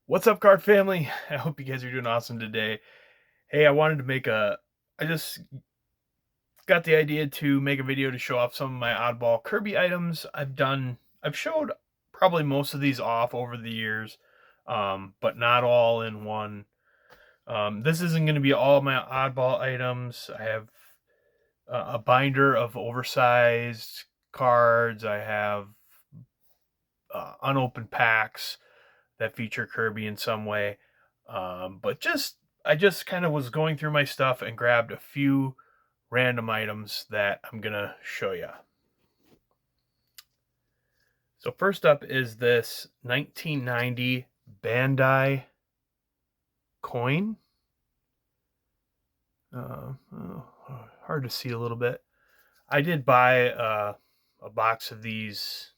What's up, card family? I hope you guys are doing awesome today. Hey, I just got the idea to make a video to show off some of my oddball Kirby items. I've showed probably most of these off over the years, but not all in one. This isn't going to be all my oddball items. I have a binder of oversized cards. I have unopened packs that feature Kirby in some way. But I just kind of was going through my stuff and grabbed a few random items that I'm gonna show you. So first up is this 1990 Bandai coin. Hard to see a little bit. I did buy a box of these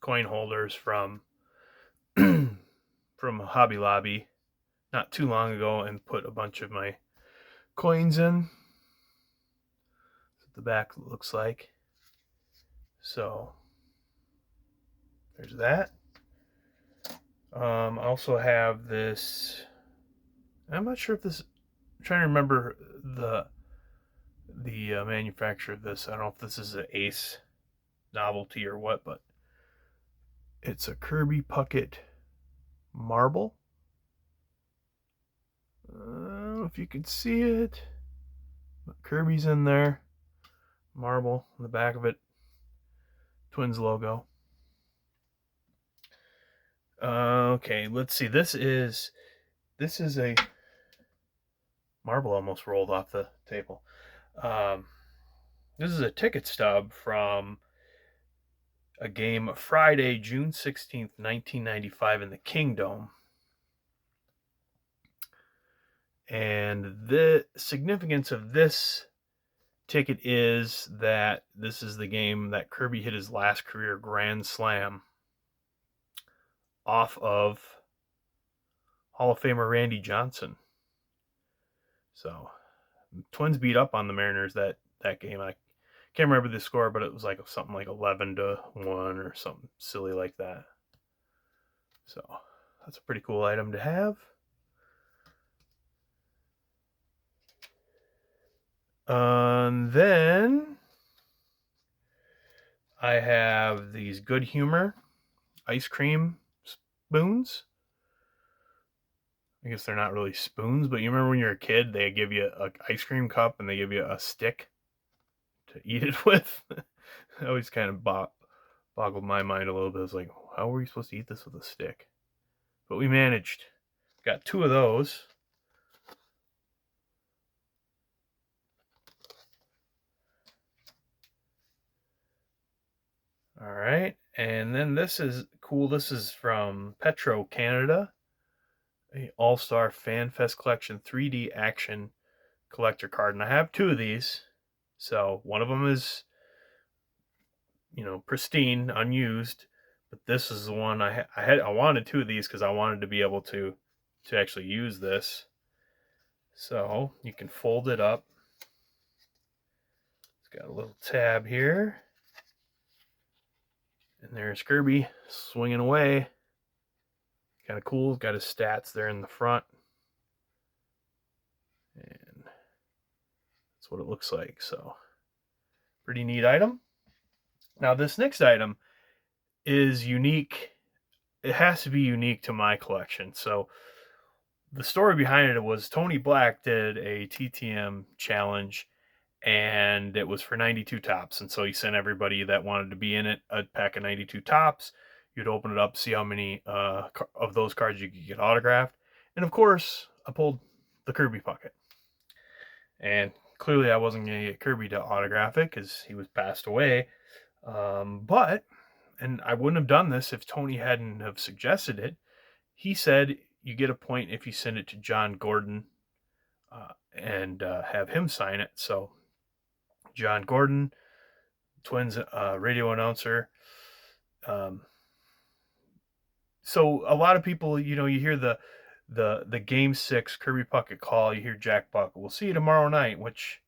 coin holders from Hobby Lobby not too long ago and put a bunch of my coins in. That's what the back looks like. So there's that. I also have this. I'm not sure if this. I'm trying to remember the manufacturer of this. I don't know if this is an Ace novelty or what, but it's a Kirby Puckett marble. I don't know if you can see it, but Kirby's in there. Marble on the back of it. Twins logo. Okay, let's see. This is a marble almost rolled off the table. This is a ticket stub from a game Friday, June 16th, 1995 in the Kingdome. And the significance of this ticket is that this is the game that Kirby hit his last career grand slam off of Hall of Famer Randy Johnson. So Twins beat up on the Mariners that game. I can't remember the score, but it was like something like 11-1 or something silly like that. So that's a pretty cool item to have. Then I have these Good Humor ice cream spoons. I guess they're not really spoons, but you remember when you're a kid, they give you an ice cream cup and they give you a stick to eat it with. It always kind of boggled my mind a little bit. I was like, how were you supposed to eat this with a stick? But we managed. Got two of those. All right, and then this is cool. This is from Petro Canada, a All-Star Fan Fest Collection 3D action collector card, and I have two of these. So one of them is, pristine, unused, but this is the one I wanted two of these because I wanted to be able to actually use this. So you can fold it up. It's got a little tab here. And there's Kirby swinging away. Kind of cool. Got his stats there in the front. And that's what it looks like. So, pretty neat item. Now, this next item is unique. It has to be unique to my collection. So, the story behind it was Tony Black did a TTM challenge, and it was for 92 tops. And so he sent everybody that wanted to be in it a pack of 92 tops. You'd open it up, see how many of those cards you could get autographed. And of course, I pulled the Kirby Puckett. And clearly I wasn't going to get Kirby to autograph it because he was passed away. And I wouldn't have done this if Tony hadn't have suggested it. He said you get a point if you send it to John Gordon and have him sign it. So John Gordon, Twins radio announcer. So a lot of people, you hear the Game 6 Kirby Puckett call. You hear Jack Buck. We'll see you tomorrow night, which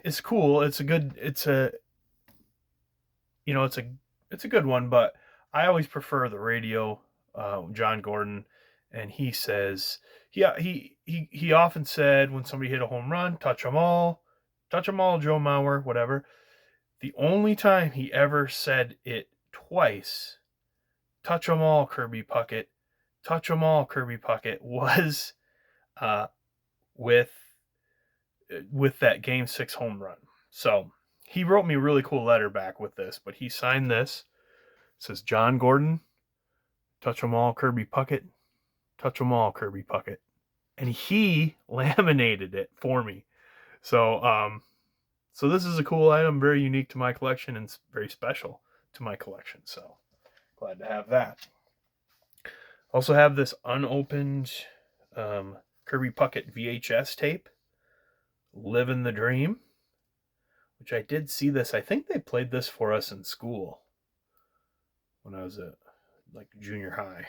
it's cool. It's a good one, but I always prefer the radio John Gordon, and he says, he often said when somebody hit a home run, touch them all, Joe Mauer, whatever. The only time he ever said it twice, touch them all, Kirby Puckett, touch them all, Kirby Puckett, was uh, with that Game 6 home run. So he wrote me a really cool letter back with this, but he signed this. It says, John Gordon, touch them all, Kirby Puckett, touch them all, Kirby Puckett. And he laminated it for me. So this is a cool item, very unique to my collection, and very special to my collection. So glad to have that. Also have this unopened Kirby Puckett VHS tape, Living the Dream, which I did see this. I think they played this for us in school when I was at like junior high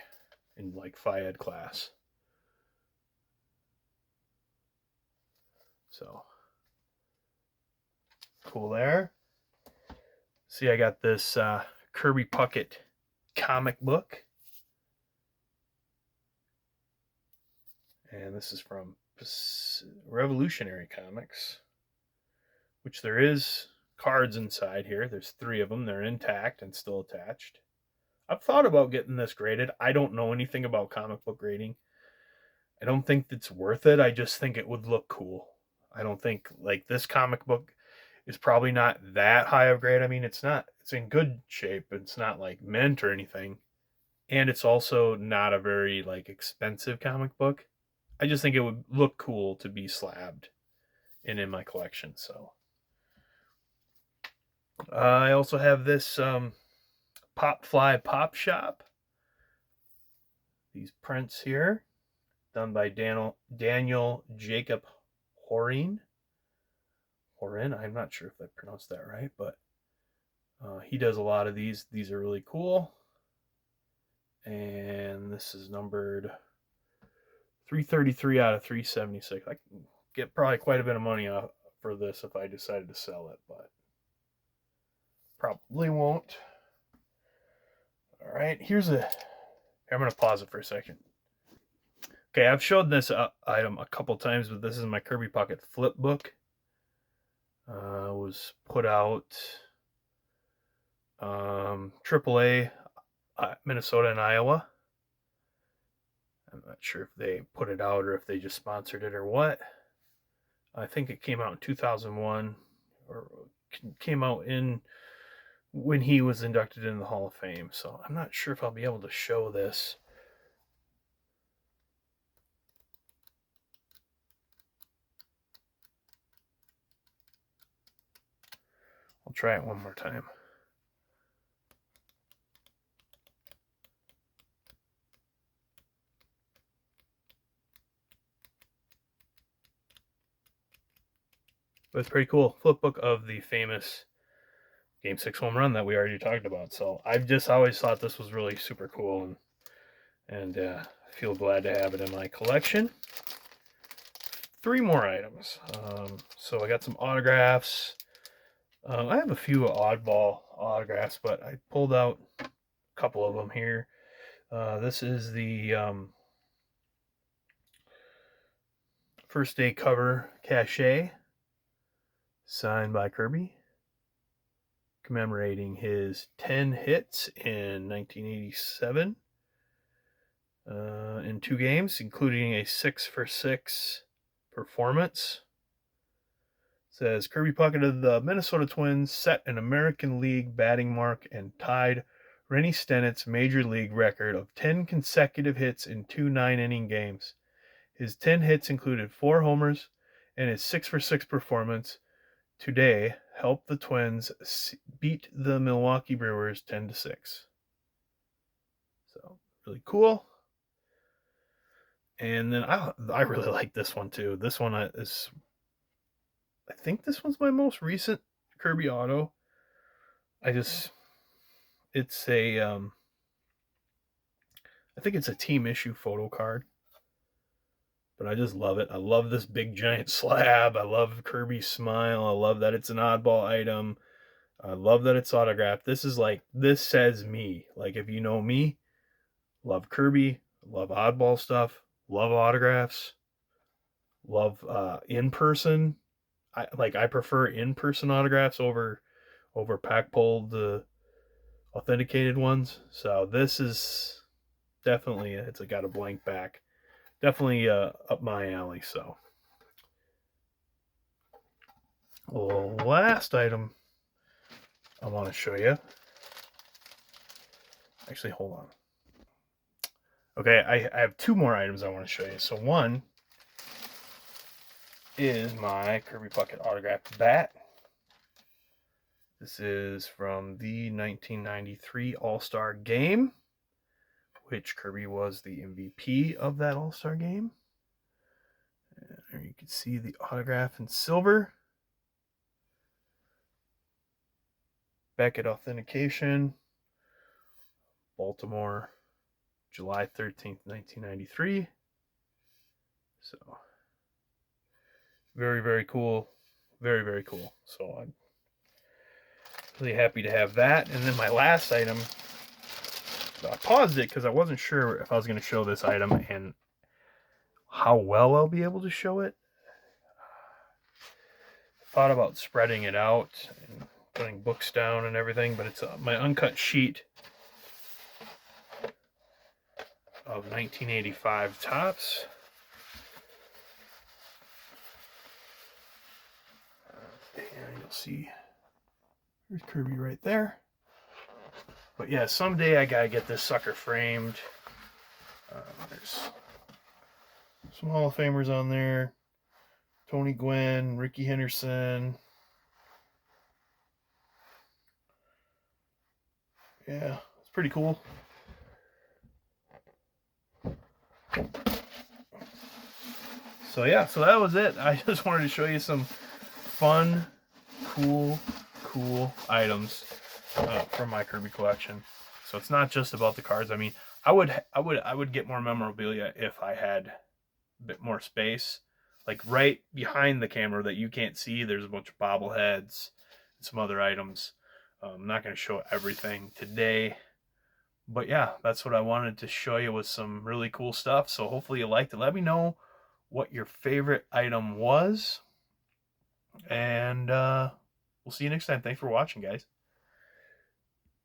in like Phi Ed class. So cool there. See, I got this Kirby Puckett comic book. And this is from Revolutionary Comics, which there is cards inside here. There's 3 of them. They're intact and still attached. I've thought about getting this graded. I don't know anything about comic book grading. I don't think it's worth it. I just think it would look cool. I don't think, like, this comic book is probably not that high of grade. I mean, it's in good shape. It's not like mint or anything. And it's also not a very like expensive comic book. I just think it would look cool to be slabbed in my collection. So I also have this Pop Fly Pop Shop. These prints here, done by Daniel Jacob Horin. I'm not sure if I pronounced that right, but he does a lot of these. These are really cool. And this is numbered 333 out of 376. I can get probably quite a bit of money off for this if I decided to sell it, but probably won't. All right, I'm going to pause it for a second. Okay, I've showed this item a couple times, but this is my Kirby Puckett flip book. Was put out AAA Minnesota and Iowa. I'm not sure if they put it out or if they just sponsored it or what. I think it came out in 2001 or came out when he was inducted into the Hall of Fame. So I'm not sure if I'll be able to show this. I'll try it one more time. But it's pretty cool. Flip book of the famous Game 6 home run that we already talked about. So I've just always thought this was really super cool, and feel glad to have it in my collection. 3 more items. So I got some autographs. I have a few Oddball autographs, but I pulled out a couple of them here. This is the first day cover cachet, signed by Kirby, commemorating his 10 hits in 1987 in 2 games, including a 6-for-6 performance. It says Kirby Puckett of the Minnesota Twins set an American League batting mark and tied Rennie Stennett's major league record of 10 consecutive hits in 2 9-inning games. His 10 hits included 4 homers, and his 6-for-6 performance today helped the Twins beat the Milwaukee Brewers 10-6. So, really cool. And then I really like this one too. This one I think this one's my most recent Kirby auto. It's a I think it's a team issue photo card. But I just love it. I love this big giant slab. I love Kirby's smile. I love that it's an oddball item. I love that it's autographed. This says me. Like, if you know me, Love Kirby. Love Oddball stuff. Love autographs. Love in person. I prefer in person autographs over pack pulled authenticated ones. So this is definitely, it's got a blank back. Definitely up my alley. So last item I want to show you. Actually, hold on. Okay, I have two more items I want to show you. So one is my Kirby Puckett autographed bat. This is from the 1993 All-Star Game, which Kirby was the MVP of that All-Star Game. And there you can see the autograph in silver. Beckett authentication. Baltimore, July 13th, 1993. So, very, very cool. Very, very cool. So, I'm really happy to have that. And then my last item, I paused it because I wasn't sure if I was going to show this item and how well I'll be able to show it. Thought about spreading it out and putting books down and everything, but it's my uncut sheet of 1985 Topps. And you'll see there's Kirby right there. But yeah, someday I gotta get this sucker framed. There's some Hall of Famers on there. Tony Gwynn, Ricky Henderson. Yeah, it's pretty cool. So yeah, so that was it. I just wanted to show you some fun, cool items from my Kirby collection. So it's not just about the cards. I mean, I would get more memorabilia if I had a bit more space. Like right behind the camera that you can't see, there's a bunch of bobbleheads and some other items. I'm not going to show everything today. But yeah, that's what I wanted to show you with some really cool stuff. So hopefully you liked it. Let me know what your favorite item was. And we'll see you next time. Thanks for watching, guys.